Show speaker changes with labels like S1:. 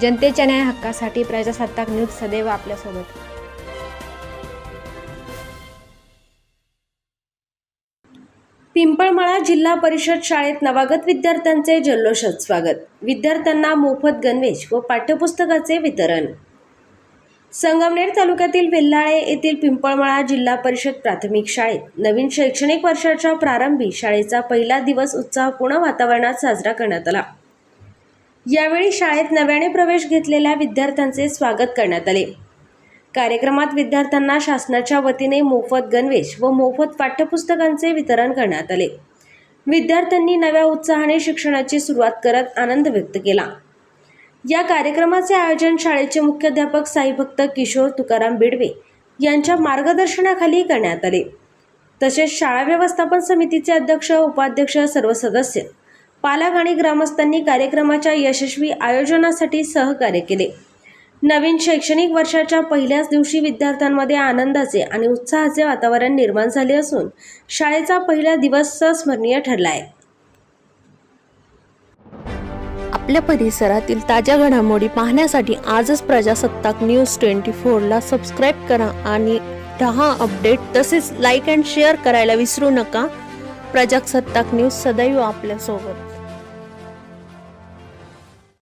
S1: जनतेच्या न्याय हक्कासाठी प्रजासत्ताक न्यूज सदैव आपल्यासोबत। पिंपळमाळा जिल्हा परिषद शाळेत नवागत विद्यार्थ्यांचे जल्लोषात स्वागत। विद्यार्थ्यांना मोफत गणवेश व पाठ्यपुस्तकाचे वितरण। संगमनेर तालुक्यातील वेल्हाळे येथील पिंपळमाळा जिल्हा परिषद प्राथमिक शाळेत नवीन शैक्षणिक वर्षाच्या प्रारंभी शाळेचा पहिला दिवस उत्साहपूर्ण वातावरणात साजरा करण्यात आला। यावेळी शाळेत नव्याने प्रवेश घेतलेल्या विद्यार्थ्यांचे स्वागत करण्यात आले। कार्यक्रमात विद्यार्थ्यांना शासनाच्या वतीने मोफत गणवेश व मोफत पाठ्यपुस्तकांचे वितरण करण्यात आले। विद्यार्थ्यांनी नव्या उत्साहाने शिक्षणाची सुरुवात करत आनंद व्यक्त केला। या कार्यक्रमाचे आयोजन शाळेचे मुख्याध्यापक साईभक्त किशोर तुकाराम बिडवे यांच्या मार्गदर्शनाखाली करण्यात आले। तसेच शाळा व्यवस्थापन समितीचे अध्यक्ष, उपाध्यक्ष, सर्व सदस्य, पालक आणि ग्रामस्थांनी कार्यक्रमाच्या यशस्वी आयोजनासाठी सहकार्य केले। नवीन शैक्षणिक वर्षाच्या पहिल्याच दिवशी विद्यार्थ्यांमध्ये आनंदाचे आणि उत्साहाचे वातावरण निर्माण झाले असून शाळेचा पहिला दिवस संस्मरणीय ठरला आहे।
S2: आपल्या परिसरातील ताज्या घडामोडी पाहण्यासाठी आजच प्रजासत्ताक न्यूज 24 ला सबस्क्राईब करा आणि रहा अपडेट। तसेच लाईक अँड शेअर करायला विसरू नका। प्रजासत्ताक न्यूज सदैव आपल्यासोबत।